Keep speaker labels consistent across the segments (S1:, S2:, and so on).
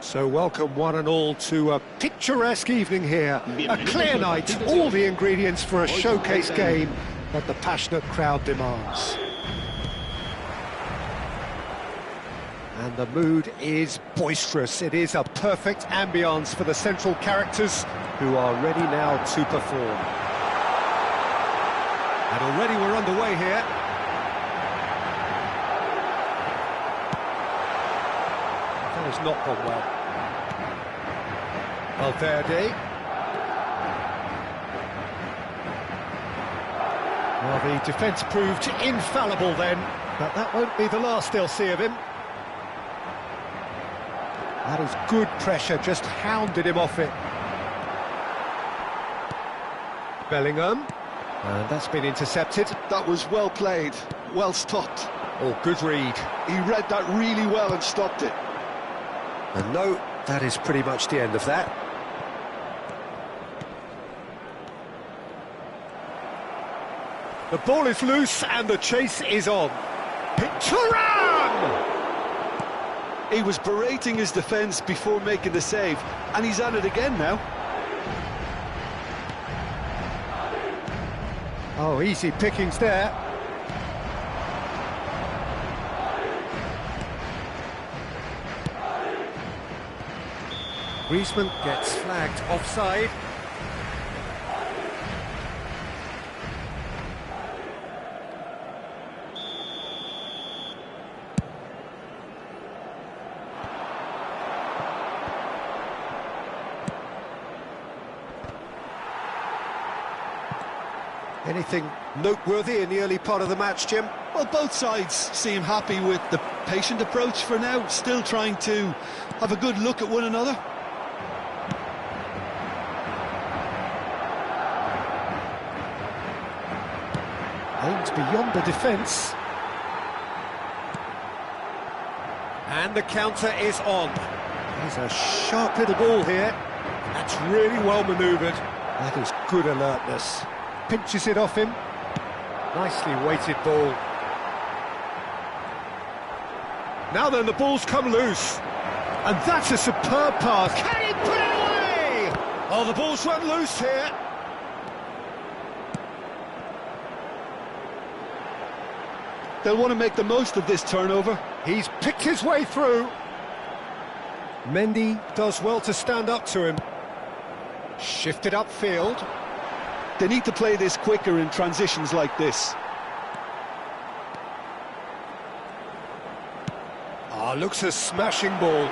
S1: So welcome one and all to a picturesque evening here, a clear night, all the ingredients for a showcase game that the passionate crowd demands. And the mood is boisterous. It is a perfect ambience for the central characters who are ready now to perform. And already we're underway here. That has not gone well. Valverde. Well, the defence proved infallible then, but that won't be the last they'll see of him. That is good pressure, just hounded him off it. Bellingham, and that's been intercepted.
S2: That was well played, well stopped.
S1: Oh, good read.
S2: He read that really well and stopped it.
S1: And no, that is pretty much the end of that. The ball is loose and the chase is on. Turan!
S2: He was berating his defence before making the save, and he's at it again now.
S1: Oh, easy pickings there. Griezmann gets flagged offside. Anything noteworthy in the early part of the match, Jim?
S2: Well, both sides seem happy with the patient approach for now, still trying to have a good look at one another.
S1: Aims beyond the defence. And the counter is on. There's a sharp little ball here. That's really well manoeuvred. That is good alertness. Pinches it off him. Nicely weighted ball. Now then, the ball's come loose. And that's a superb pass. Can he put it away? Oh, the ball's run loose here.
S2: They'll want to make the most of this turnover.
S1: He's picked his way through. Mendy does well to stand up to him. Shifted upfield.
S2: They need to play this quicker in transitions like this.
S1: Ah, looks a smashing ball.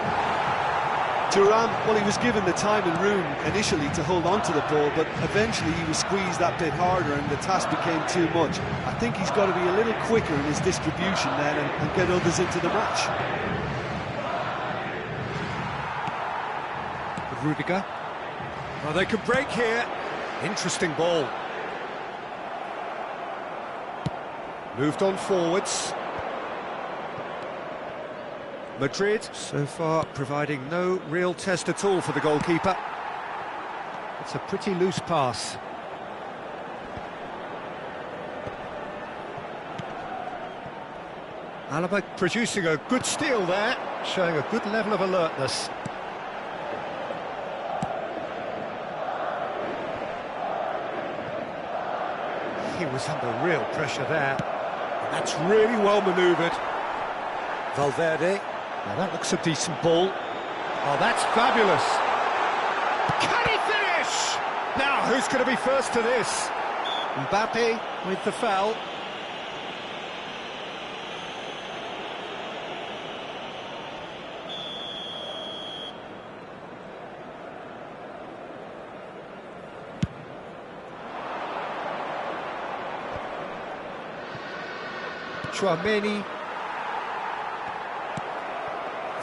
S2: Thuram, well, he was given the time and room initially to hold on to the ball, but eventually he was squeezed that bit harder and the task became too much. I think he's got to be a little quicker in his distribution then and get others into the match.
S1: Rudiger. Oh, they could break here. Interesting ball. Moved on forwards. Madrid, so far, providing no real test at all for the goalkeeper. It's a pretty loose pass. Alaba producing a good steal there, showing a good level of alertness. He was under real pressure there. That's really well manoeuvred. Valverde. Now that looks a decent ball. Oh, that's fabulous. Can he finish? Now, who's going to be first to this? Mbappe with the foul. Tchouaméni.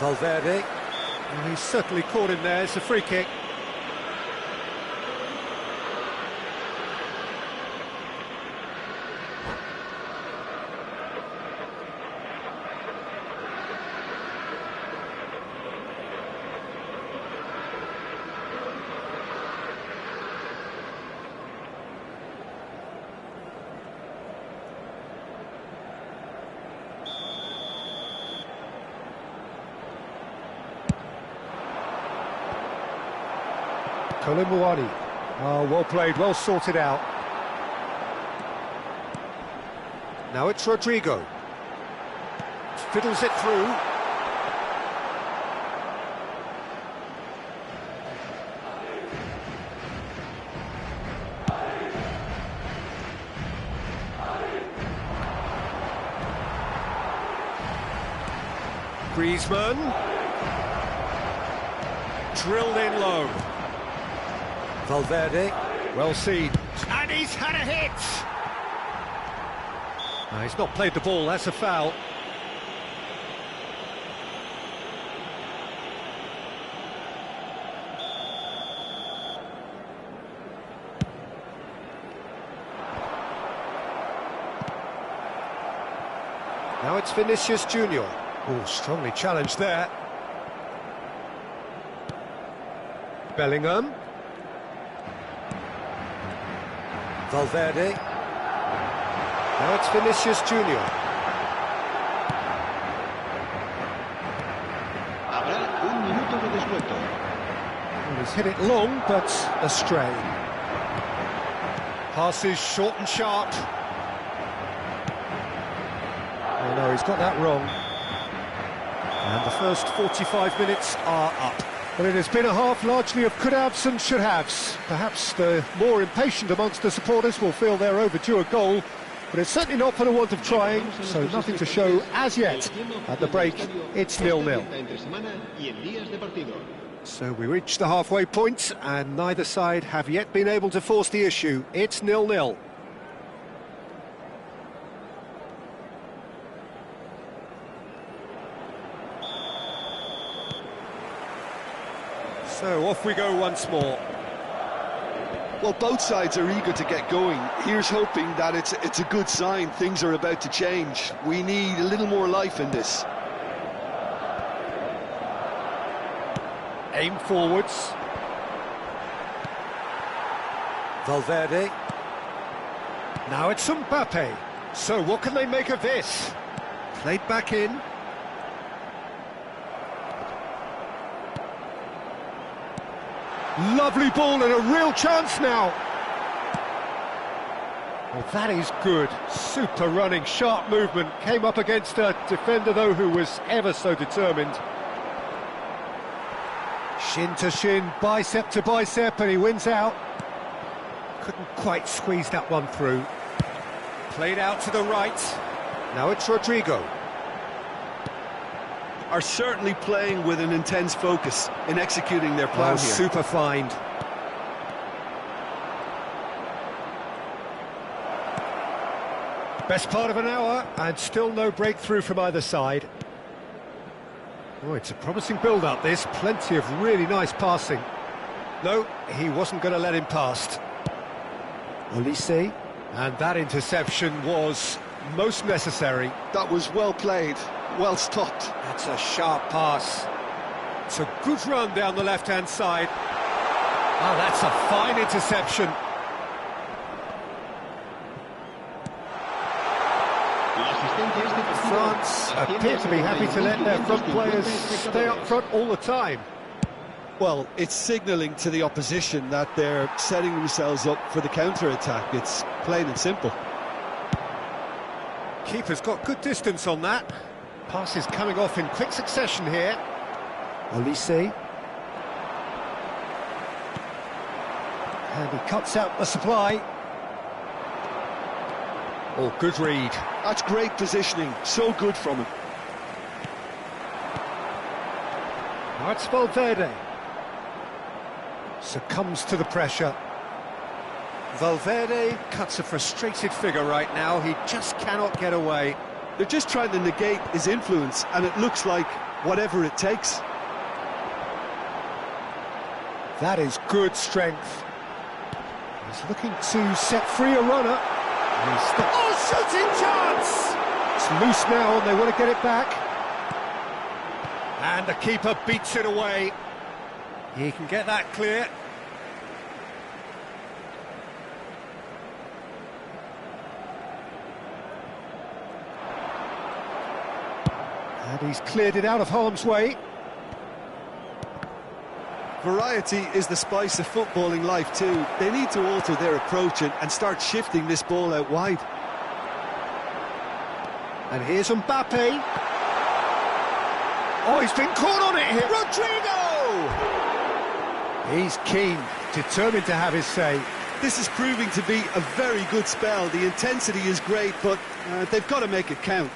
S1: Valverde. Well, he's certainly caught him there. It's a free kick. Colin. Oh, well played, well sorted out. Now it's Rodrigo. Fiddles it through. Griezmann. Drilled in low. Valverde, well seen, and he's had a hit! No, he's not played the ball, that's a foul. Now it's Vinicius Junior. Oh, strongly challenged there. Bellingham. Valverde. Now it's Vinicius Junior.
S3: Habrá un minuto de descuento.
S1: Well, he's hit it long, but astray. Passes short and sharp. Oh no, he's got that wrong. And the first 45 minutes are up. Well, it has been a half largely of could-haves and should-haves. Perhaps the more impatient amongst the supporters will feel they're overdue a goal, but it's certainly not for the want of trying, so nothing to show as yet. At the break, it's 0-0. So we reach the halfway point, and neither side have yet been able to force the issue. It's 0-0. So off we go once more.
S2: Well, both sides are eager to get going. Here's hoping that it's a good sign. Things are about to change. We need a little more life in this.
S1: Aim forwards. Valverde. Now it's Mbappe. So what can they make of this? Played back in. Lovely ball and a real chance now. Well, that is good. Super running, sharp movement. Came up against a defender, though, who was ever so determined. Shin to shin, bicep to bicep, and he wins out. Couldn't quite squeeze that one through. Played out to the right. Now it's Rodrigo.
S2: are certainly playing with an intense focus in executing their plan here.
S1: Super find. Best part of an hour, and still no breakthrough from either side. Oh, it's a promising build-up, this. Plenty of really nice passing. No, he wasn't going to let him past. Olise. And that interception was most necessary.
S2: That was well played, well stopped.
S1: That's a sharp pass. It's a good run down the left-hand side. Oh, that's a fine interception. France appear to be happy to let their front players stay up front all the time.
S2: Well, it's signalling to the opposition that they're setting themselves up for the counter-attack. It's plain and simple.
S1: Keeper's got good distance on that. Passes coming off in quick succession here. Olise. And he cuts out the supply. Oh, good read.
S2: That's great positioning, so good from him.
S1: Now it's Valverde. Succumbs to the pressure. Valverde cuts a frustrated figure right now. He just cannot get away.
S2: They're just trying to negate his influence, and it looks like whatever it takes.
S1: That is good strength. He's looking to set free a runner. Oh, shooting chance! It's loose now and they want to get it back. And the keeper beats it away. He can get that clear. And he's cleared it out of harm's way.
S2: Variety is the spice of footballing life too. They need to alter their approach and start shifting this ball out wide.
S1: And here's Mbappe. Oh, he's been caught on it here. Rodrigo! He's keen, determined to have his say.
S2: This is proving to be a very good spell. The intensity is great, but they've got to make it count.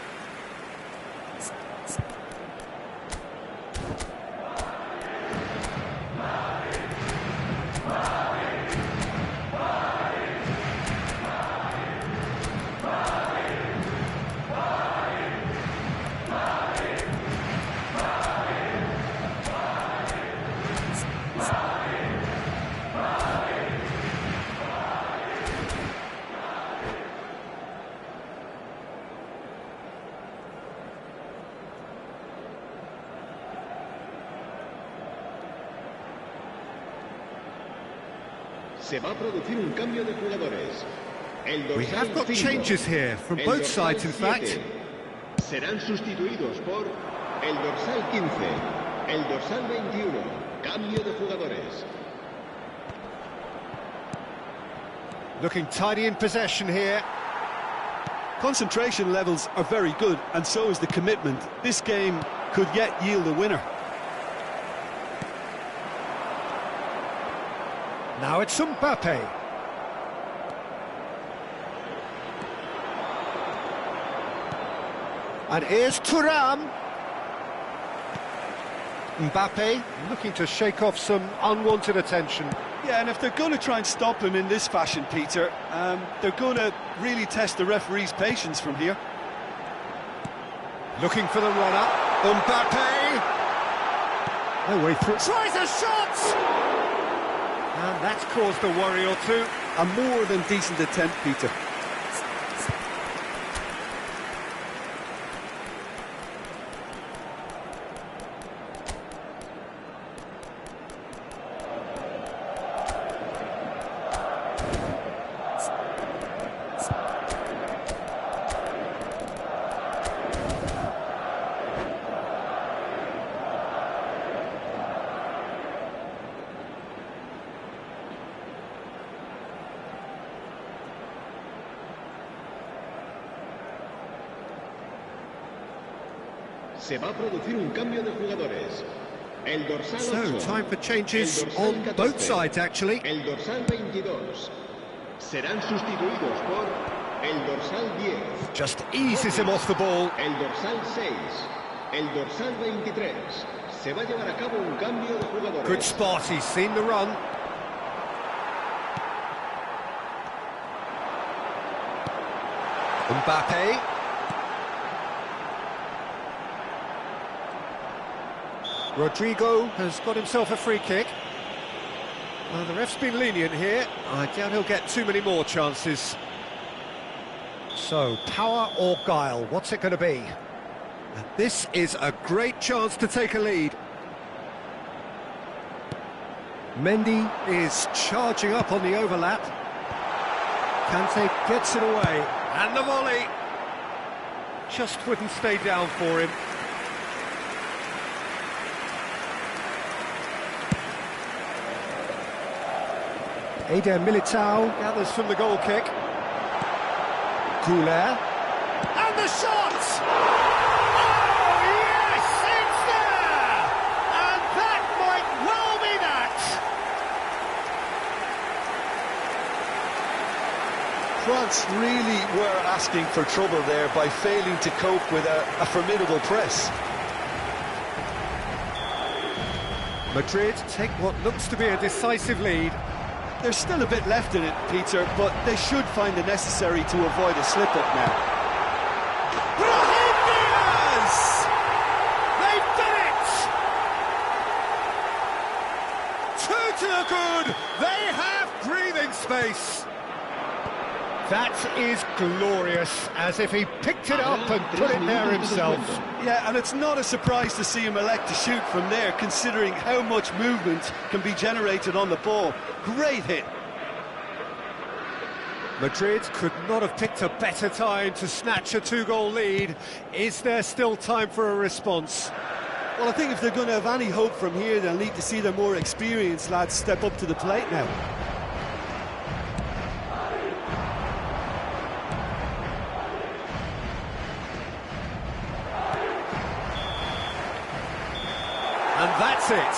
S3: Se va a producir un cambio de jugadores.
S1: We have got changes here from both sides, in fact.
S3: Serán sustituidos por el dorsal 15, el dorsal 21. Cambio de jugadores.
S1: Looking tidy in possession here.
S2: Concentration levels are very good, and so is the commitment. This game could yet yield a winner.
S1: Now it's Mbappe. And here's Thuram. Mbappe looking to shake off some unwanted attention.
S2: Yeah, and if they're going to try and stop him in this fashion, Peter, they're going to really test the referee's patience from here.
S1: Looking for the runner. Mbappe. No way through. Tries a shot! And that's caused a worry or two.
S2: A more than decent attempt, Peter.
S3: Se va a producir un cambio de jugadores. El dorsal 8.
S1: So, time for changes on both sides, actually.
S3: El dorsal 22. Serán sustituidos por el dorsal 10.
S1: Just eases him off the ball.
S3: El dorsal 6. el dorsal 23. Se va a llevar a cabo un cambio de jugadores.
S1: Good spot, he's seen the run. Mbappe. Rodrigo has got himself a free kick. Well, the ref's been lenient here. I doubt he'll get too many more chances. So, power or guile, what's it going to be? And this is a great chance to take a lead. Mendy is charging up on the overlap. Kante gets it away. And the volley. Just wouldn't stay down for him. Eder Militao gathers from the goal kick. Goulet. And the shot! Oh, yes, it's there! And that might well be that!
S2: France really were asking for trouble there by failing to cope with a formidable press.
S1: Madrid take what looks to be a decisive lead.
S2: There's still a bit left in it, Peter, but they should find the necessary to avoid a slip-up now.
S1: Brahim Diaz! They've done it! Two to the good! They have breathing space! That is glorious, as if he picked it up and put it there himself.
S2: Yeah, and it's not a surprise to see him elect to shoot from there, considering how much movement can be generated on the ball. Great hit.
S1: Madrid could not have picked a better time to snatch a two-goal lead. Is there still time for a response?
S2: Well, I think if they're going to have any hope from here, they'll need to see their more experienced lads step up to the plate now.
S1: And that's it.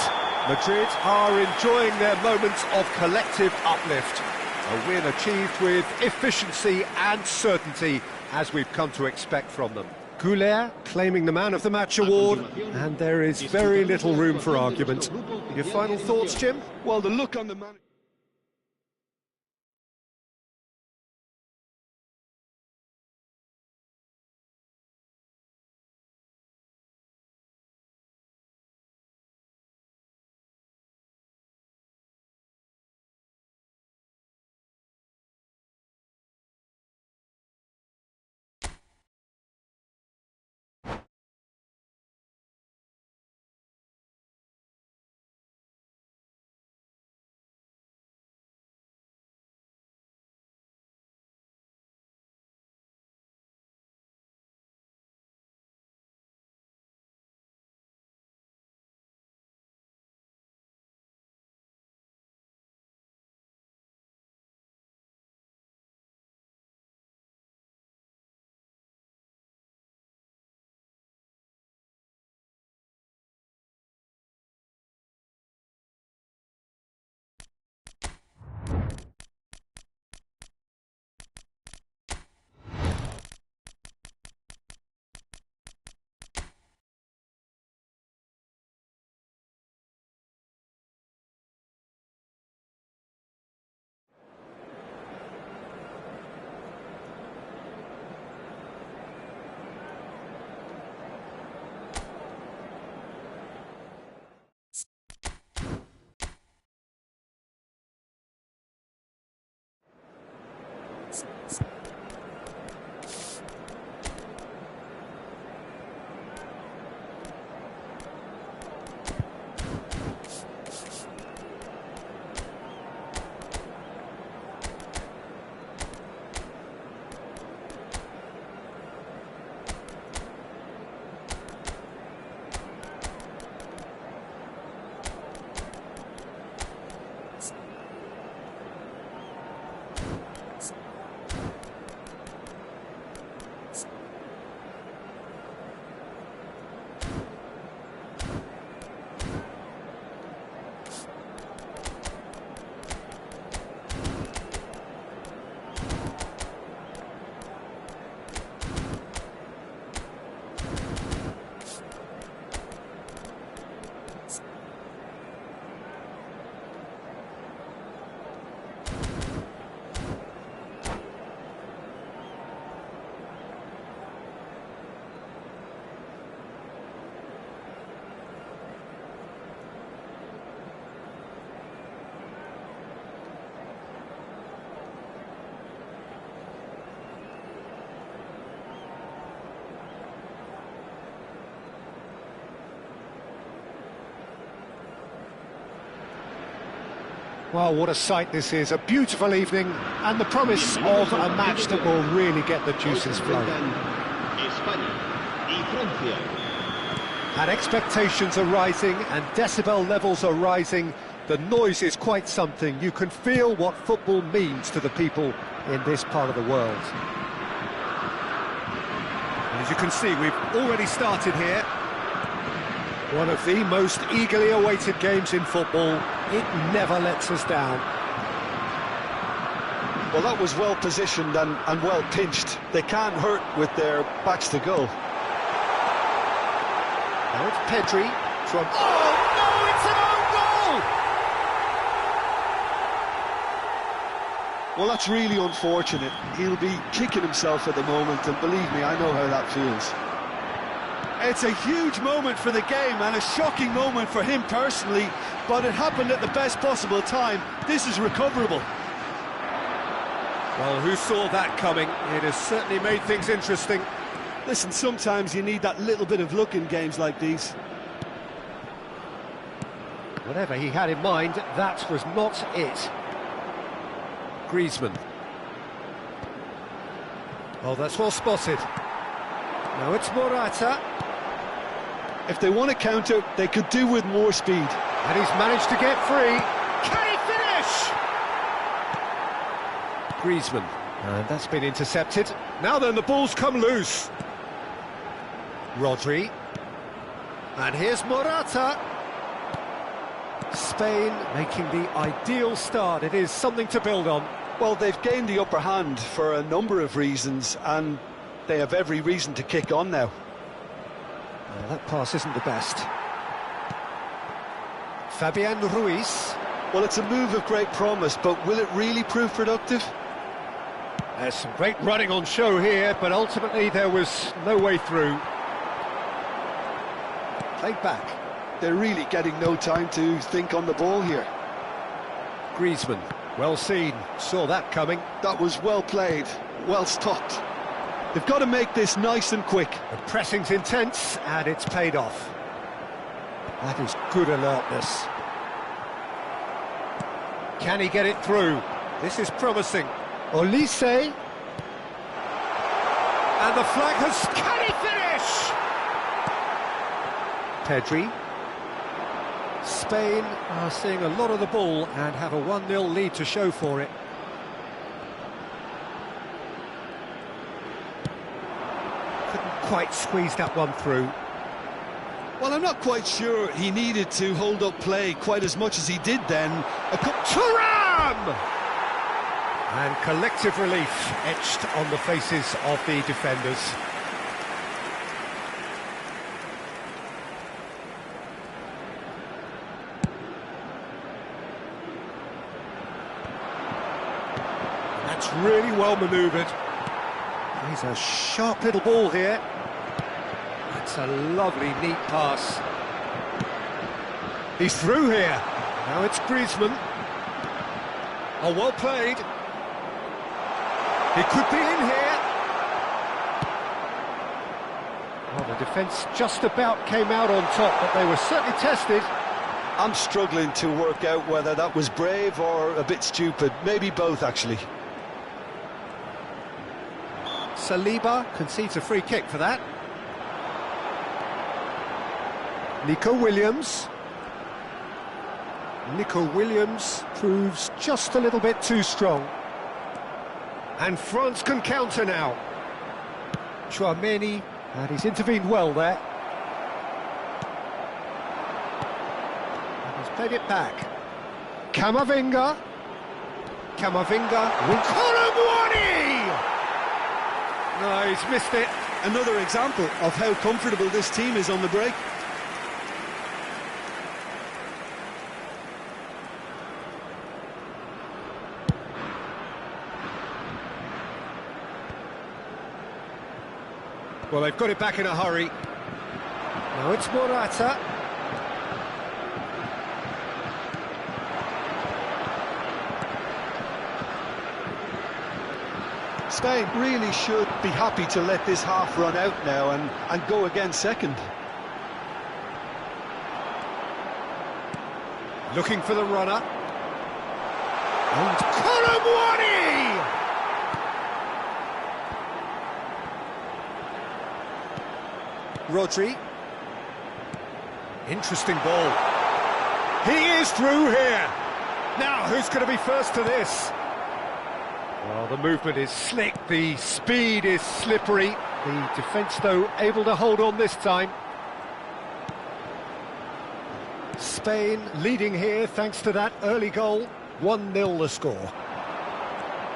S1: Madrid are enjoying their moments of collective uplift. A win achieved with efficiency and certainty, as we've come to expect from them. Goulet claiming the Man of the Match award, and there is very little room for argument. Your final thoughts, Jim?
S2: Well, the look on the man...
S1: Well, what a sight this is, a beautiful evening, and the promise of a match that will really get the juices flowing.
S3: España y Francia.
S1: And expectations are rising, and decibel levels are rising. The noise is quite something. You can feel what football means to the people in this part of the world. And as you can see, we've already started here. One of the most eagerly awaited games in football. It never lets us down.
S2: Well, that was well positioned and well pinched. They can't hurt with their backs to goal.
S1: Now it's Pedri from... Oh, no, it's an own goal!
S2: Well, that's really unfortunate. He'll be kicking himself at the moment, and believe me, I know how that feels. It's a huge moment for the game and a shocking moment for him personally, but it happened at the best possible time. This is recoverable.
S1: Well, who saw that coming? It has certainly made things interesting.
S2: Listen, sometimes you need that little bit of luck in games like these.
S1: Whatever he had in mind, that was not it. Griezmann. Oh, that's well spotted. Now it's Morata.
S2: If they want to counter, they could do with more speed.
S1: And he's managed to get free. Can he finish? Griezmann. And that's been intercepted. Now then, the ball's come loose. Rodri. And here's Morata. Spain making the ideal start. It is something to build on.
S2: Well, they've gained the upper hand for a number of reasons, and they have every reason to kick on now.
S1: Well, that pass isn't the best. Fabian Ruiz.
S2: Well, it's a move of great promise, but will it really prove productive?
S1: There's some great running on show here, but ultimately there was no way through. Played back.
S2: They're really getting no time to think on the ball here.
S1: Griezmann, well seen, saw that coming.
S2: That was well played, well stopped. They've got to make this nice and quick.
S1: The pressing's intense, and it's paid off. That is good alertness. Can he get it through? This is promising. Olise. And the flag has... Can he finish? Pedri. Spain are seeing a lot of the ball and have a 1-0 lead to show for it. Couldn't quite squeeze that one through.
S2: Well, I'm not quite sure he needed to hold up play quite as much as he did then.
S1: Thuram! And collective relief etched on the faces of the defenders. That's really well manoeuvred. He's a sharp little ball here. That's a lovely, neat pass. He's through here. Now it's Griezmann. Oh, well played. He could be in here. Well, the defence just about came out on top, but they were certainly tested.
S2: I'm struggling to work out whether that was brave or a bit stupid. Maybe both, actually.
S1: Saliba concedes a free kick for that. Nico Williams. Nico Williams proves just a little bit too strong. And France can counter now. Chouameni, and he's intervened well there. And he's played it back. Camavinga. Camavinga. Colomwani! No, he's missed it.
S2: Another example of how comfortable this team is on the break.
S1: Well, they've got it back in a hurry. Now it's Morata.
S2: Spain really should be happy to let this half run out now and go again second.
S1: Looking for the runner. And Colomwani! Rodri. Interesting ball. He is through here. Now, who's going to be first to this? Well, the movement is slick, the speed is slippery. The defence, though, able to hold on this time. Spain leading here thanks to that early goal. 1-0 the score.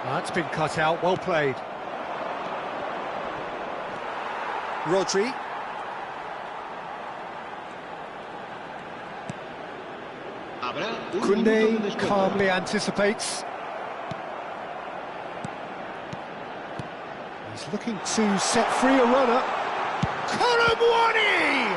S1: That's been cut out, well played. Rodri. Koundé calmly anticipates. He's looking to set free a runner. Colomwani!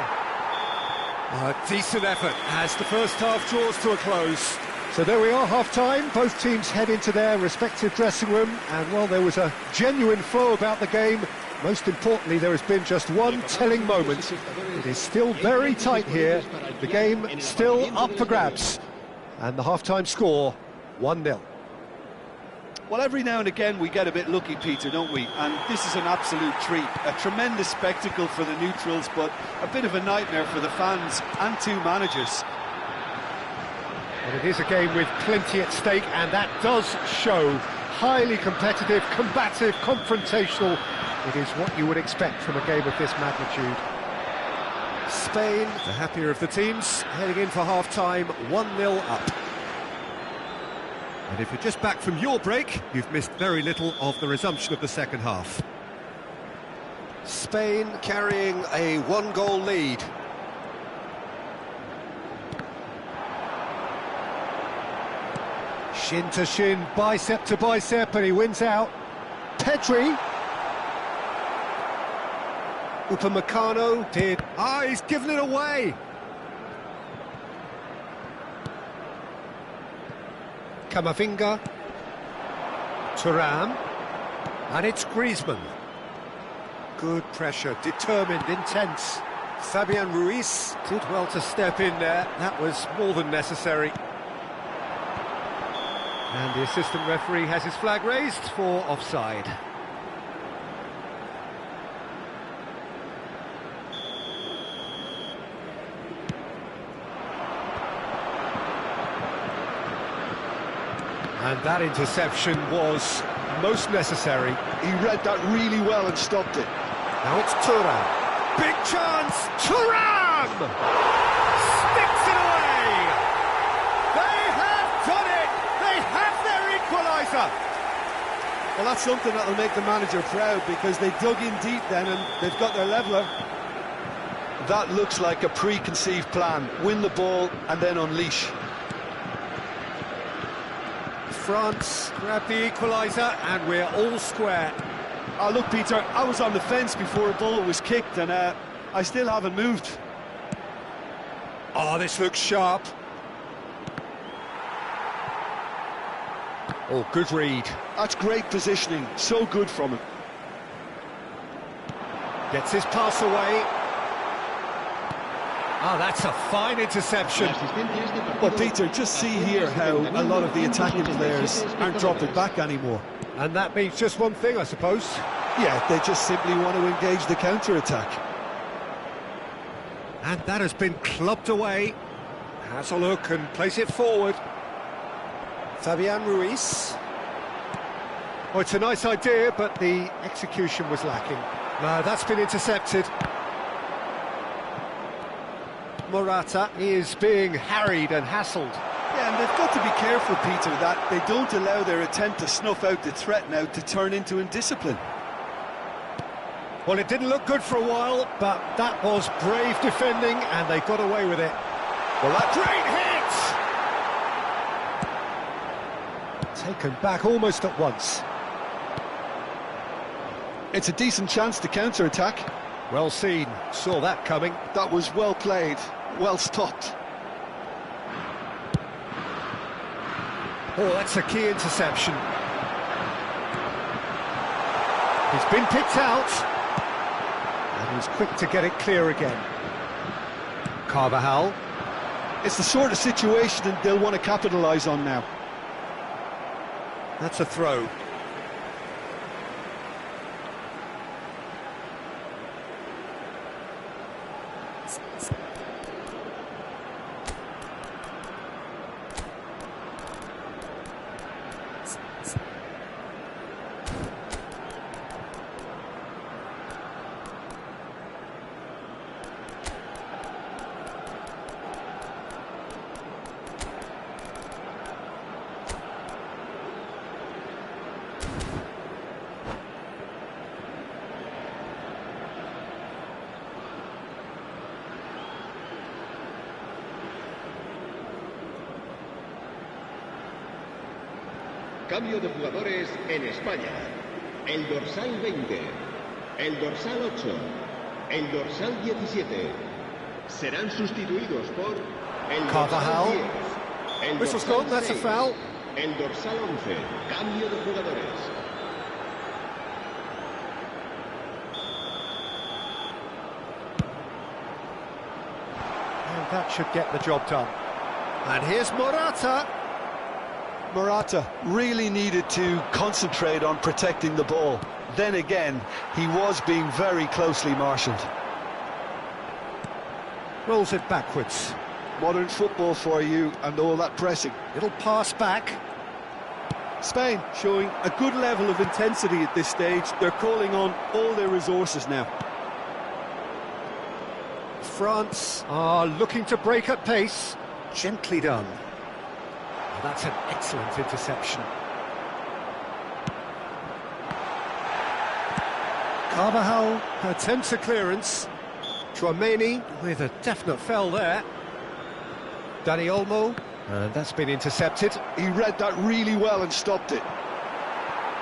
S1: A decent effort as the first half draws to a close. So there we are, half-time. Both teams head into their respective dressing room, and while there was a genuine flow about the game, most importantly, there has been just one telling moment. It is still very tight here. The game still up for grabs. And the half-time score, 1-0.
S2: Well, every now and again we get a bit lucky, Peter, don't we? And this is an absolute treat. A tremendous spectacle for the neutrals, but a bit of a nightmare for the fans and two managers.
S1: And it is a game with plenty at stake, and that does show. Highly competitive, combative, confrontational. It is what you would expect from a game of this magnitude. Spain, the happier of the teams, heading in for half-time, 1-0 up. And if you're just back from your break, you've missed very little of the resumption of the second half. Spain carrying a one-goal lead. Shin to shin, bicep to bicep, and he wins out. Pedri. Upamecano did. He's given it away. Camavinga. Thuram. And it's Griezmann. Good pressure, determined, intense. Fabian Ruiz did well to step in there. That was more than necessary. And the assistant referee has his flag raised for offside. And that interception was most necessary.
S2: He read that really well and stopped it.
S1: Now it's Thuram. Big chance! Thuram! Sticks it away! They have done it! They have their equaliser!
S2: Well, that's something that'll make the manager proud, because they dug in deep then and they've got their leveller. That looks like a preconceived plan. Win the ball and then unleash.
S1: France grab the equaliser and we're all square.
S2: Oh, look, Peter, I was on the fence before a ball was kicked and I still haven't moved.
S1: Oh, this looks sharp. Oh, good read.
S2: That's great positioning, so good from him.
S1: Gets his pass away. Ah, that's a fine interception.
S2: But Peter, just see here how a lot of the attacking players aren't dropping back anymore.
S1: And that means just one thing, I suppose.
S2: Yeah, they just simply want to engage the counter-attack.
S1: And that has been clubbed away. Has a look and place it forward. Fabian Ruiz. Oh, it's a nice idea, but the execution was lacking. No, that's been intercepted. Morata is being harried and hassled.
S2: Yeah, and they've got to be careful, Peter, that they don't allow their attempt to snuff out the threat now to turn into indiscipline.
S1: Well, it didn't look good for a while, but that was brave defending, and they got away with it. Well, that great hit! Taken back almost at once.
S2: It's a decent chance to counter-attack.
S1: Well seen, saw that coming.
S2: That was well played, well stopped.
S1: Oh, that's a key interception. He's been picked out. And he's quick to get it clear again. Carvajal.
S2: It's the sort of situation that they'll want to capitalise on now.
S1: That's a throw.
S3: Cambio de jugadores en España. El dorsal 20, el dorsal 8, el dorsal 17. Serán sustituidos por el
S1: Carvajal.
S3: dorsal 10, el
S1: Whistle's
S3: dorsal
S1: gone, that's a
S3: 6,
S1: foul.
S3: el dorsal 11. Cambio de jugadores.
S1: And that should get the job done. And here's Morata.
S2: Morata really needed to concentrate on protecting the ball. Then again, he was being very closely marshalled.
S1: Rolls it backwards.
S2: Modern football for you and all that pressing.
S1: It'll pass back.
S2: Spain showing a good level of intensity at this stage. They're calling on all their resources now.
S1: France are looking to break at pace. Gently done. Well, that's an excellent interception. Carvajal attempts a clearance. Chouameni with a definite fell there. Dani Olmo, and that's been intercepted.
S2: He read that really well and stopped it.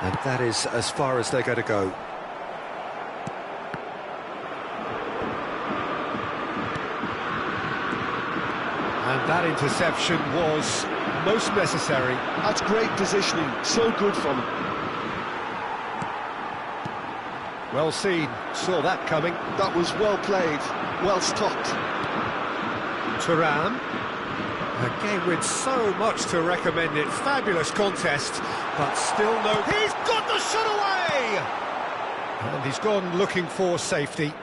S1: And that is as far as they're going to go. And that interception was most necessary.
S2: That's great positioning, so good from him.
S1: Well seen, saw that coming.
S2: That was well played, well stopped.
S1: Thuram. A game with so much to recommend it. Fabulous contest, but still no... He's got the shot away! And he's gone looking for safety.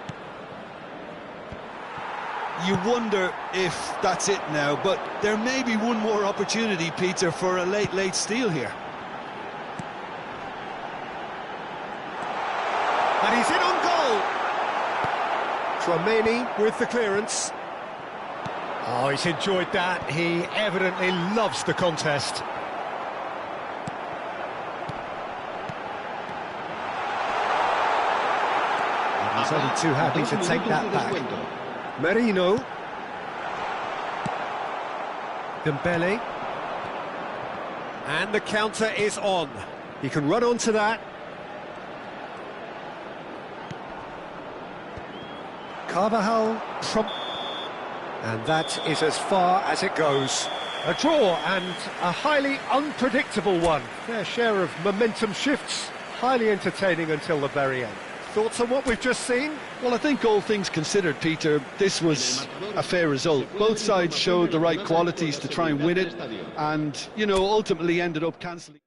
S2: You wonder if that's it now, but there may be one more opportunity, Peter, for a late steal here.
S1: And he's in on goal! Chouameni with the clearance. Oh, he's enjoyed that. He evidently loves the contest. And he's only too happy to take that back. Merino. Dembele. And the counter is on. He can run onto that. Carvajal prompt. And that is as far as it goes. A draw and a highly unpredictable one. Fair share of momentum shifts. Highly entertaining until the very end. Thoughts on what we've just seen?
S2: Well, I think all things considered, Peter, this was a fair result. Both sides showed the right qualities to try and win it, and, you know, ultimately ended up cancelling.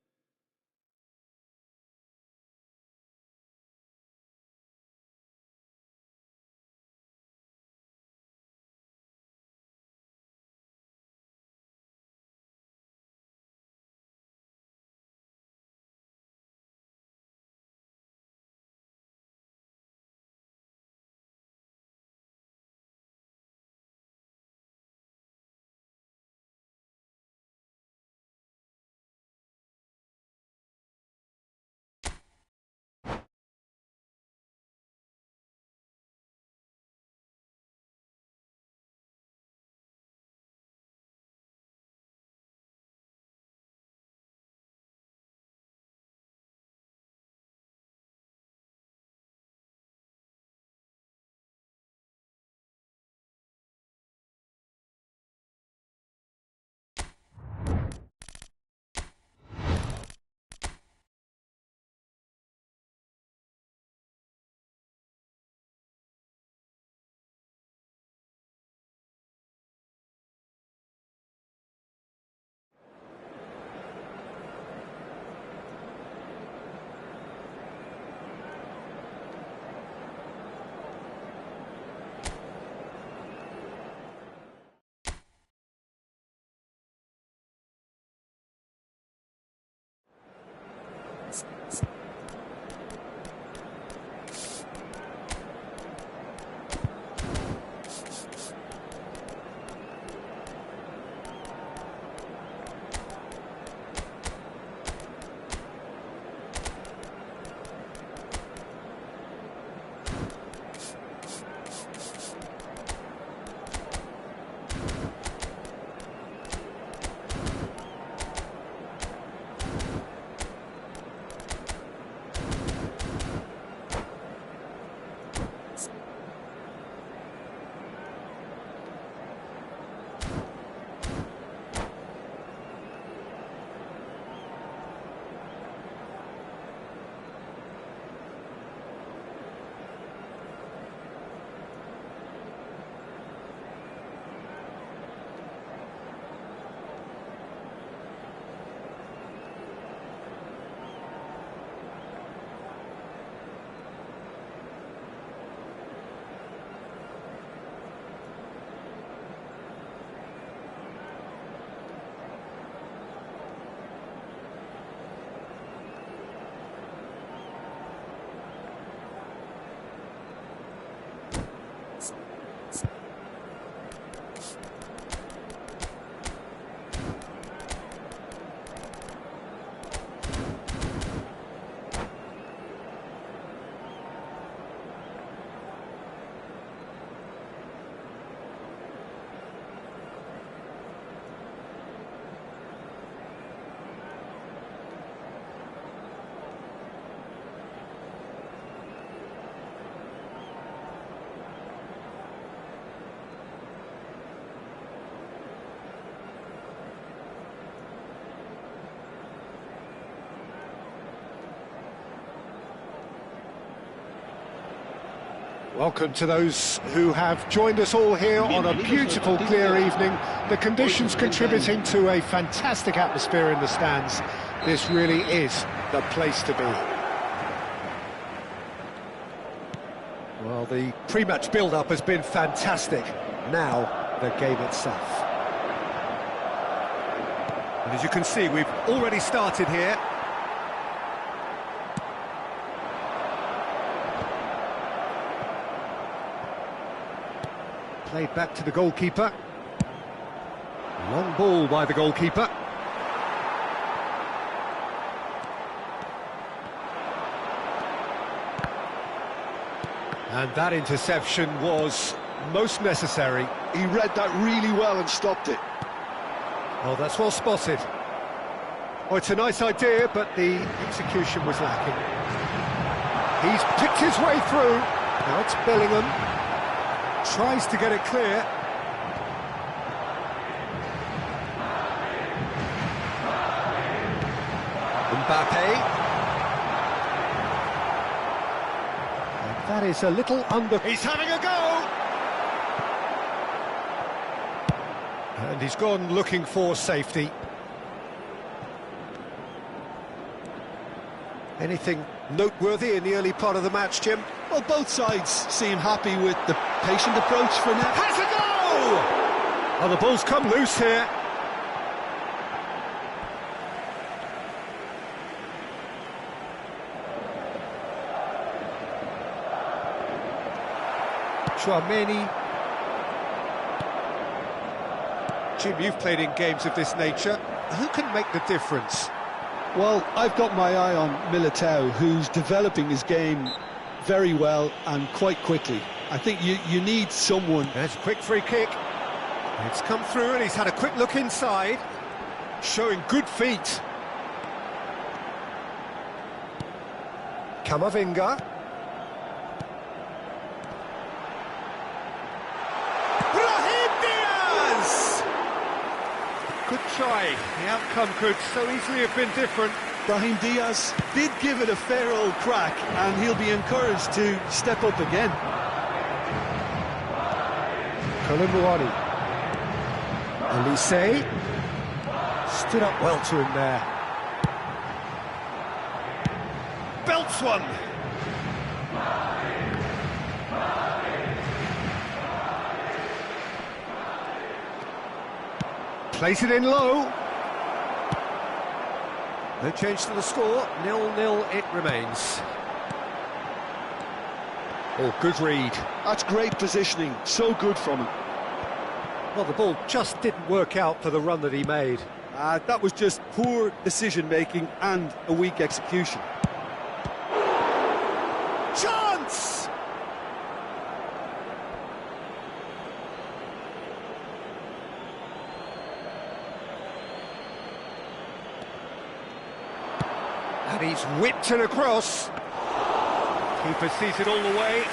S1: Welcome to those who have joined us all here on a beautiful, clear evening. The conditions contributing to a fantastic atmosphere in the stands. This really is the place to be. Well, the pre-match build-up has been fantastic. Now, the game itself. And as you can see, we've already started here. Played back to the goalkeeper. Long ball by the goalkeeper. And that interception was most necessary.
S2: He read that really well and stopped it.
S1: Oh, that's well spotted. Oh, it's a nice idea, but the execution was lacking. He's picked his way through. Now it's Bellingham. Tries to get it clear. Mbappe. And that is a little under... He's having a go! And he's gone looking for safety. Anything noteworthy in the early part of the match, Jim?
S2: Well, both sides seem happy with the patient approach for now.
S1: Has a go! Oh, the ball's come loose here. Chouameni. Jim, you've played in games of this nature. Who can make the difference?
S2: Well, I've got my eye on Militao, who's developing his game very well and quite quickly. I think you need someone...
S1: There's a quick free kick. It's come through and he's had a quick look inside. Showing good feet. Camavinga. Good try. The outcome could so easily have been different.
S2: Brahim Diaz did give it a fair old crack, and he'll be encouraged to step up again.
S1: Koulibaly. Elise. Stood up well to him there. Belts one. Plays it in low. No change to the score. 0-0 it remains. Oh, good read.
S2: That's great positioning. So good from him.
S1: Well, the ball just didn't work out for the run that he made.
S2: That was just poor decision-making and a weak execution.
S1: Chance! And he's whipped it across. Keeper sees it all the way.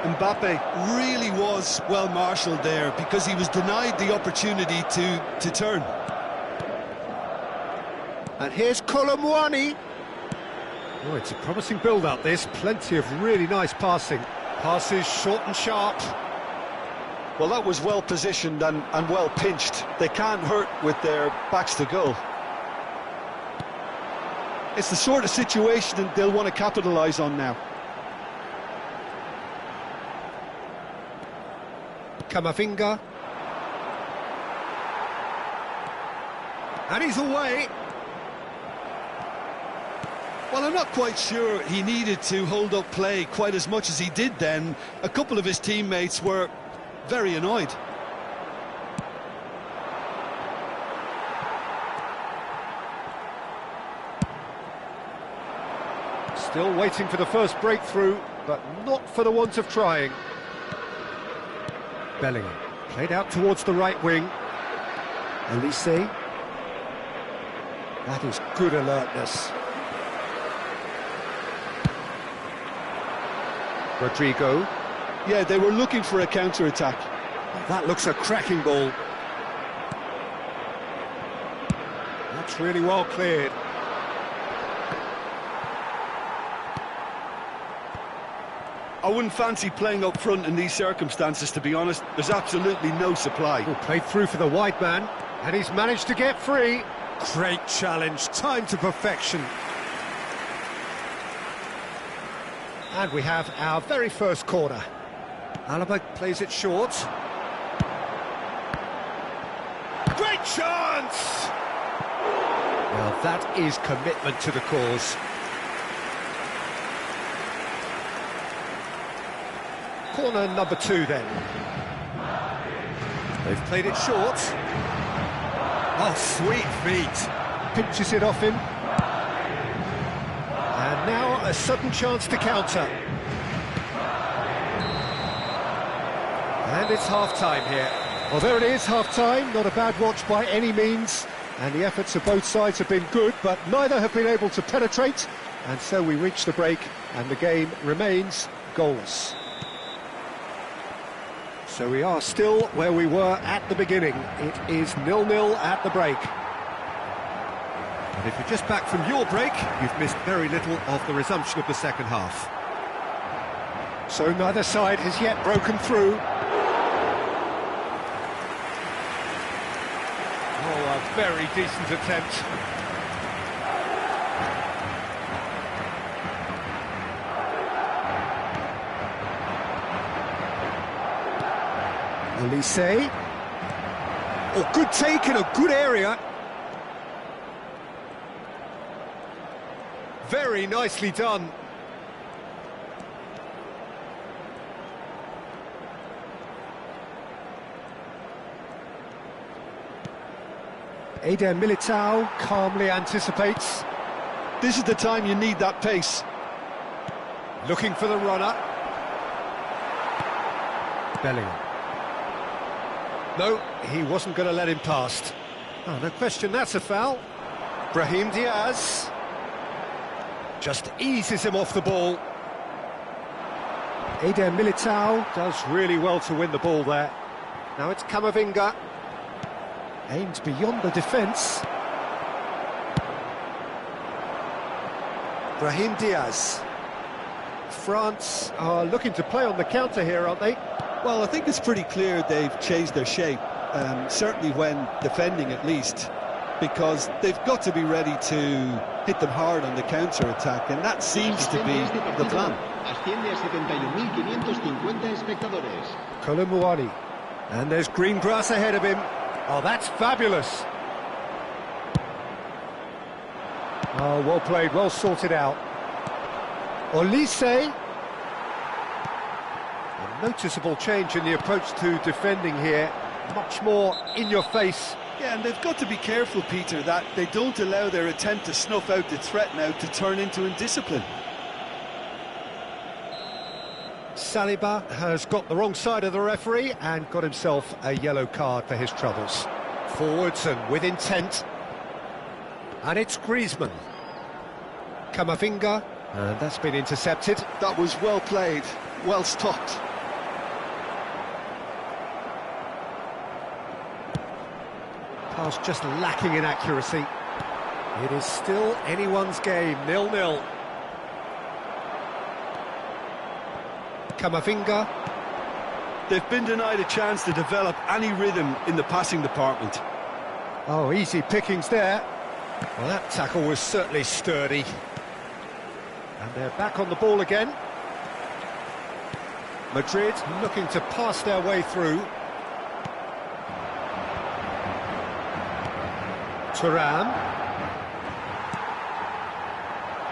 S2: Mbappe really was well marshalled there because he was denied the opportunity to turn.
S1: And here's Koulibaly. Oh, it's a promising build-up, this. Plenty of really nice passing. Passes short and sharp.
S2: Well, that was well positioned and well pinched. They can't hurt with their backs to goal. It's the sort of situation that they'll want to capitalise on now.
S1: Camavinga. And he's away.
S2: Well, I'm not quite sure he needed to hold up play quite as much as he did then. A couple of his teammates were very annoyed.
S1: Still waiting for the first breakthrough, but not for the want of trying. Bellingham, played out towards the right wing. Elise. That is good alertness. Rodrigo.
S2: Yeah, they were looking for a counter-attack.
S1: That looks a cracking ball. That's really well cleared.
S2: I wouldn't fancy playing up front in these circumstances, to be honest. There's absolutely no supply.
S1: Oh, played through for the wide man, and he's managed to get free. Great challenge, timed to perfection. And we have our very first corner. Alaba plays it short. Great chance! Well, that is commitment to the cause. Corner number 2 then. They've played it short. Oh, sweet feet. Pinches it off him. And now a sudden chance to counter. And it's half-time here. Well, there it is, half-time. Not a bad watch by any means. And the efforts of both sides have been good, but neither have been able to penetrate. And so we reach the break, and the game remains goalless. So we are still where we were at the beginning. It is 0-0 at the break. And if you're just back from your break, you've missed very little of the resumption of the second half. So neither side has yet broken through. Oh, a very decent attempt. Olise. Oh, good take in a good area. Very nicely done. Eder Militao calmly anticipates.
S2: This is the time you need that pace.
S1: Looking for the runner. Bellingham. No, he wasn't going to let him past. Oh, no question, that's a foul. Brahim Diaz just eases him off the ball. Eder Militao does really well to win the ball there. Now it's Camavinga. Aimed beyond the defence. Brahim Diaz. France are looking to play on the counter here, aren't they?
S2: Well, I think it's pretty clear they've changed their shape, certainly when defending at least, because they've got to be ready to hit them hard on the counter-attack, and that seems to be the plan.
S1: Kolomuani. And there's green grass ahead of him. Oh, that's fabulous. Oh, well played, well sorted out. Olise. A noticeable change in the approach to defending here. Much more in your face.
S2: Yeah, and they've got to be careful, Peter, that they don't allow their attempt to snuff out the threat now to turn into indiscipline.
S1: Saliba has got the wrong side of the referee and got himself a yellow card for his troubles. Forwards and with intent. And it's Griezmann. Camavinga, and that's been intercepted.
S2: That was well played, well stopped.
S1: Pass just lacking in accuracy. It is still anyone's game, 0-0. Camavinga.
S2: They've been denied a chance to develop any rhythm in the passing department.
S1: Oh, easy pickings there. Well, that tackle was certainly sturdy. And they're back on the ball again. Madrid looking to pass their way through. Thuram.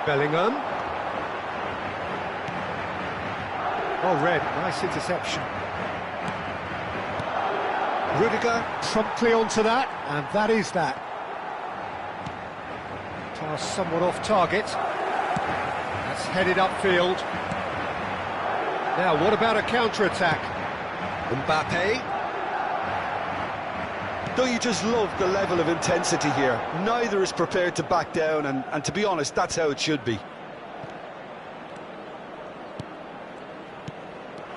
S1: Bellingham. Oh, Red, nice interception. Rudiger promptly onto that, and that is that. Pass somewhat off target. That's headed upfield. Now, what about a counter-attack? Mbappe.
S2: Don't you just love the level of intensity here? Neither is prepared to back down, and to be honest, that's how it should be.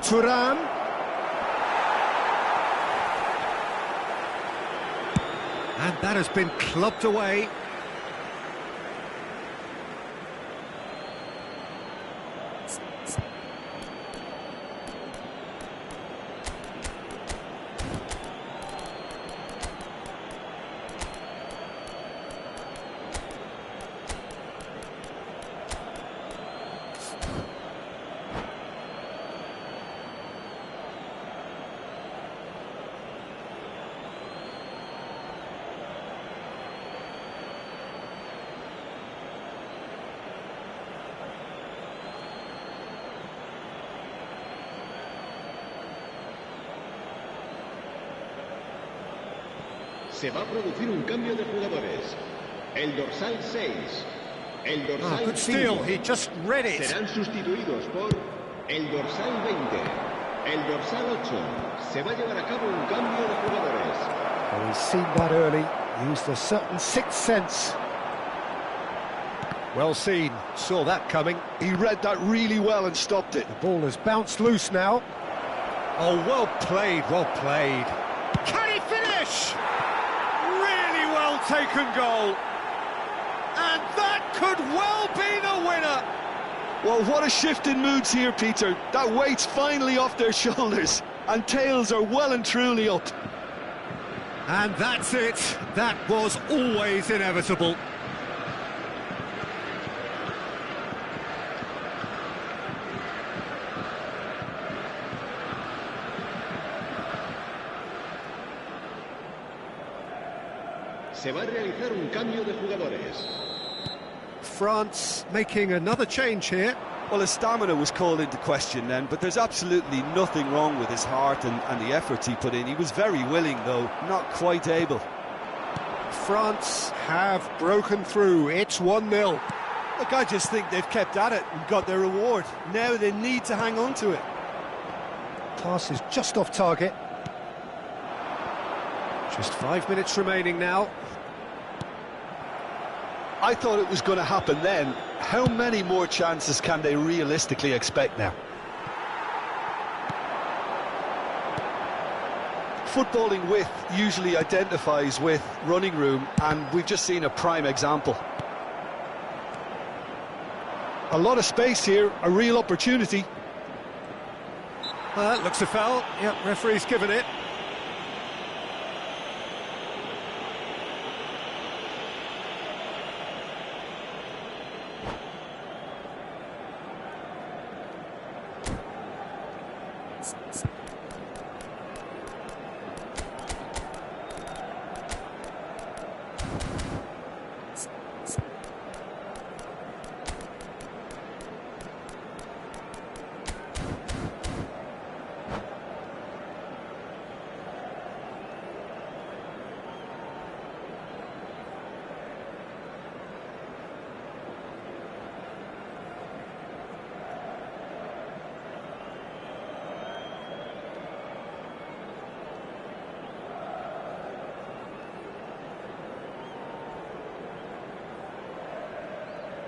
S2: Thuram.
S1: And that has been clubbed away.
S3: Se va a producir un cambio de jugadores. El dorsal 6, el dorsal
S1: Good steal,
S3: 5
S1: he just read it.
S3: serán sustituidos por el dorsal 20, el dorsal 8. Se va a llevar a cabo un cambio de jugadores.
S1: Well, he's seen that early, used a certain sixth sense. Well seen, saw that coming.
S2: He read that really well and stopped it.
S1: The ball has bounced loose now. Oh, well played, well played. Can he finish? Really well taken goal. And that could well be the winner.
S2: Well, what a shift in moods here, Peter. That weight's finally off their shoulders, and tails are well and truly up.
S1: And that's it. That was always inevitable.
S3: Se va a realizar un cambio de jugadores.
S1: France making another change here.
S2: Well, his stamina was called into question then, but there's absolutely nothing wrong with his heart and the efforts he put in. He was very willing, though, not quite able.
S1: France have broken through. It's 1-0.
S2: Look, I just think they've kept at it and got their reward. Now they need to hang on to it.
S1: Pass is just off target. Just 5 minutes remaining now.
S2: I thought it was going to happen then. How many more chances can they realistically expect now? Footballing width usually identifies with running room, and we've just seen a prime example. A lot of space here, a real opportunity.
S1: That looks a foul. Yep, referee's given it.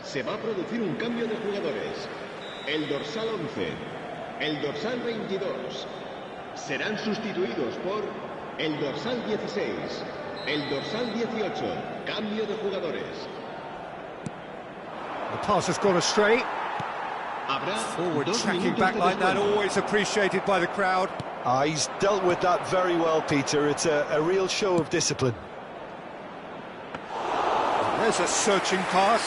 S3: Se va a producir un cambio de jugadores. El dorsal 11, el dorsal 22 serán sustituidos por el dorsal 16, el dorsal 18. Cambio de jugadores.
S1: The pass has gone astray.
S3: Habrá
S1: Forward
S3: 2
S1: tracking
S3: minutos
S1: back
S3: de
S1: like that,
S3: descuento.
S1: always appreciated by the crowd.
S2: He's dealt with that very well, Peter. It's a real show of discipline.
S1: There's a searching pass.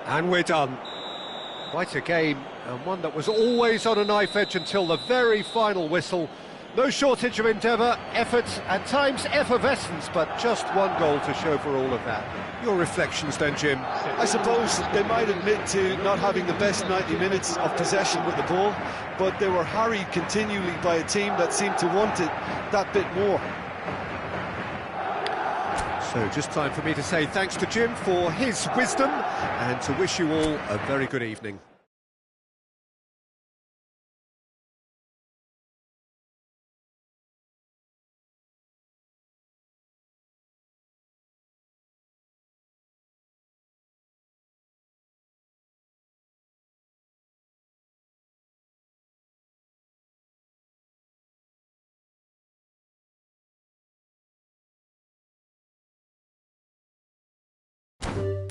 S1: And we're done. Quite a game, and one that was always on a knife edge until the very final whistle. No shortage of endeavour, effort, at times effervescence, but just one goal to show for all of that. Your reflections then, Jim?
S2: I suppose they might admit to not having the best 90 minutes of possession with the ball, but they were harried continually by a team that seemed to want it that bit more.
S1: So just time for me to say thanks to Jim for his wisdom and to wish you all a very good evening. it.